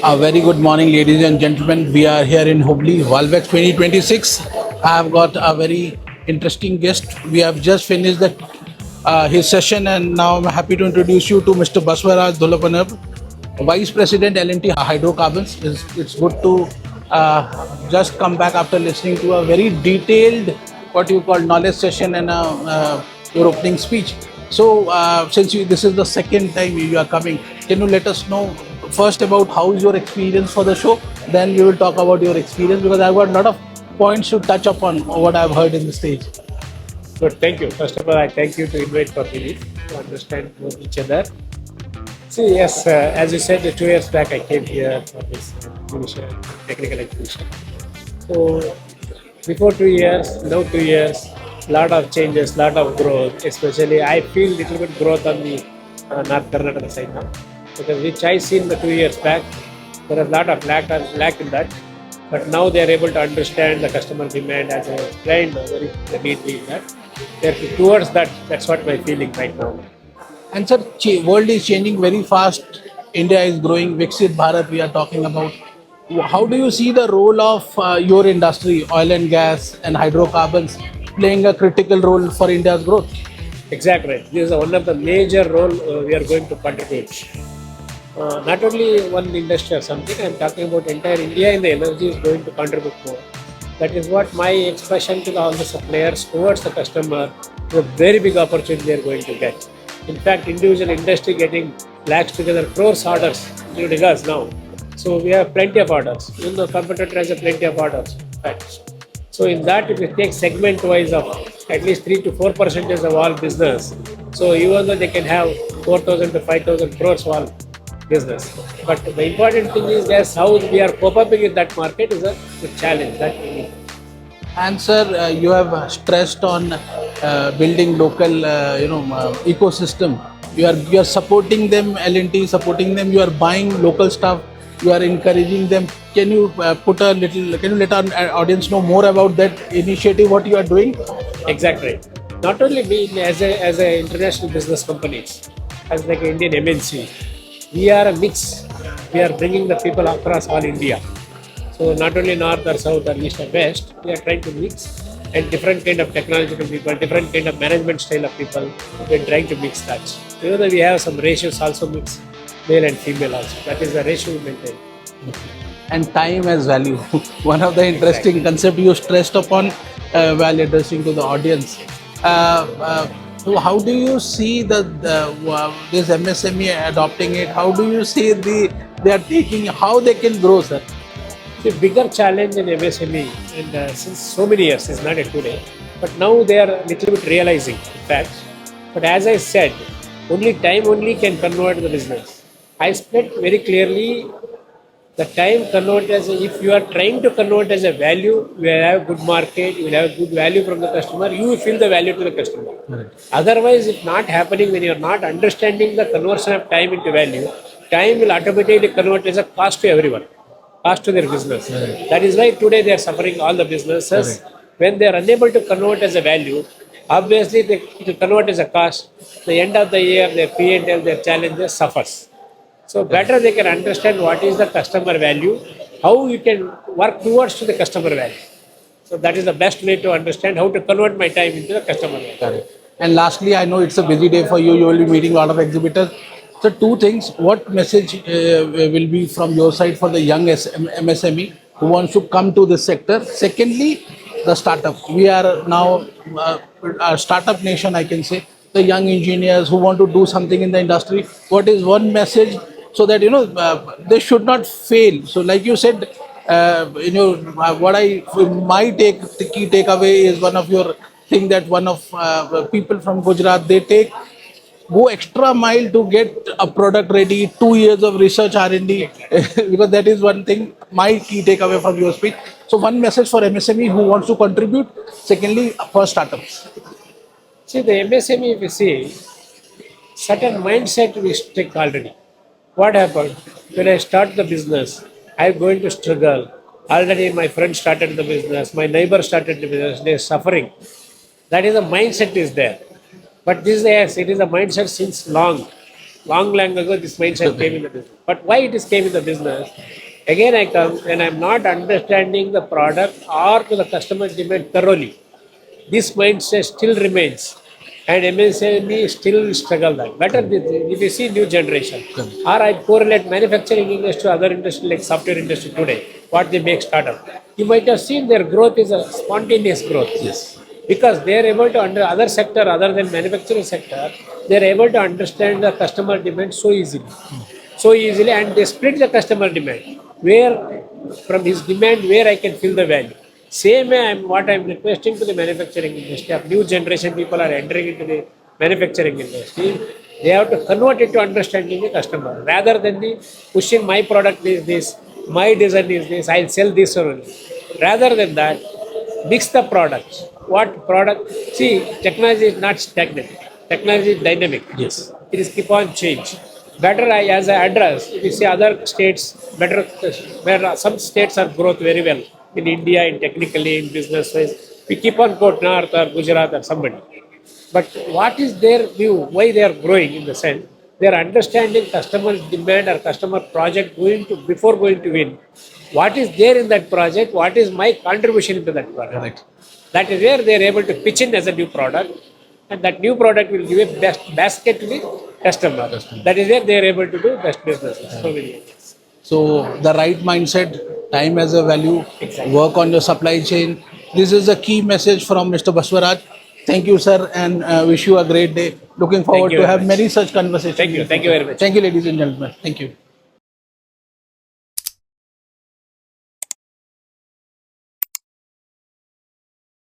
A very good morning, ladies and gentlemen. We are here in Hubli, Valvex 2026. I have got a very interesting guest. We have just finished his session, and now I'm happy to introduce you to Mr. Baswaraj Dolapanab, Vice President L&T Hydrocarbons. It's good to just come back after listening to a very detailed, what you call knowledge session and your opening speech. So, this is the second time you are coming, can you let us know first about how is your experience for the show? Then we will talk about your experience because I've got a lot of points to touch upon what I've heard in the stage. Good, thank you. First of all, I thank you to invite for me to understand both each other. See, yes, as you said, 2 years back I came here for this exhibition, technical exhibition. So, before 2 years, now 2 years, lot of changes, lot of growth. Especially, I feel little bit growth on the North Karnataka side now, because which I seen the 2 years back, there is a lot of lack in that. But now they are able to understand the customer demand, as I explained very neatly in that. They're towards that. That's what my feeling right now. And sir, world is changing very fast. India is growing. Viksit Bharat we are talking about. How do you see the role of your industry, oil and gas and hydrocarbons, playing a critical role for India's growth? Exactly. This is one of the major role we are going to contribute. Not only one industry or something, I'm talking about entire India in the energy is going to contribute more. That is what my expression to all the suppliers towards the customer, the very big opportunity they are going to get. In fact, individual industry getting lakhs together, crores orders, including us now. So we have plenty of orders. Even the competitor has a plenty of orders. In fact. So in that, if you take segment wise of at least 3 to 4% of all business, so even though they can have 4,000 to 5,000 crores all business, but the important thing is that how we are coping with that market is the challenge that we need. And sir, you have stressed on building local, ecosystem. You are supporting them, L&T supporting them. You are buying local stuff. You are encouraging them. Can you put a little? Can you let our audience know more about that initiative? What you are doing? Exactly. Not only me as a international business companies, as like an Indian MNC, we are a mix. We are bringing the people across all India. So not only north or south or east or west, we are trying to mix and different kind of technological people, different kind of management style of people. We are trying to mix that. Even though we have some ratios also mix, male and female also. That is the ratio we maintain. And time as value. One of the interesting concept you stressed upon while addressing to the audience. So how do you see this MSME adopting it? How do you see they are taking how they can grow, sir? The bigger challenge in MSME, and since so many years, is not a today, but now they are a little bit realizing, in fact. But as I said, only time only can convert the business. I split very clearly the time convert as if you are trying to convert as a value, you will have good market, you will have good value from the customer, you will feel the value to the customer. Otherwise, if not happening, when you are not understanding the conversion of time into value, time will automatically convert as a cost to everyone, cost to their business. That is why today they are suffering all the businesses. When they are unable to convert as a value, obviously they to convert as a cost. The end of the year, their P&L, their challenges suffers. So better they can understand what is the customer value, how you can work towards to the customer value. So that is the best way to understand how to convert my time into the customer value. Correct. And lastly, I know it's a busy day for you. You will be meeting a lot of exhibitors. So, two things. What message will be from your side for the young MSME who wants to come to this sector? Secondly, the startup. We are now a startup nation, I can say. The young engineers who want to do something in the industry. What is one message so that they should not fail? So, like you said, what I my the key takeaway is one of your thing that one of people from Gujarat they go extra mile to get a product ready, 2 years of research R&D because that is one thing my key takeaway from your speech. So one message for MSME who wants to contribute. Secondly, for startups. See the MSME, if you see, certain mindset we stick already. What happened? When I start the business, I'm going to struggle. Already my friend started the business, my neighbor started the business, they're suffering. That is a mindset is there. But this yes, it is a mindset since long. long ago this mindset came in the business. But why it is came in the business? Again, I come when I'm not understanding the product or to the customer demand thoroughly. This mindset still remains, and MSME still struggle that. Better if you see new generation, or I correlate manufacturing industry to other industry like software industry today, what they make startup. You might have seen their growth is a spontaneous growth. Yes. Because they are able to under other sector other than manufacturing sector, they are able to understand the customer demand so easily, and they split the customer demand. Where from his demand, where I can fill the value. Same way, what I'm requesting to the manufacturing industry. Of new generation people are entering into the manufacturing industry. They have to convert it to understanding the customer rather than the pushing my product is this, my design is this, I'll sell this only. Rather than that, mix the products. What product? See, technology is not stagnant. Technology is dynamic. Yes. It is keep on change. Better as I address, if you see other states, better where some states are growth very well in India, in technically, in business wise. We keep on quote North or Gujarat or somebody. But what is their view? Why they are growing in the sense they are understanding customer demand or customer project going to before going to win. What is there in that project? What is my contribution into that project? Correct. That is where they are able to pitch in as a new product, and that new product will give a best basket to the customer. That is where they are able to do best business. So many areas. So the right mindset, time as a value, work on your supply chain. This is a key message from Mr. Baswaraj. Thank you, sir, and wish you a great day. Looking forward you to very have much. many such conversations. Thank you. Thank you very much. Thank you, ladies and gentlemen. Thank you.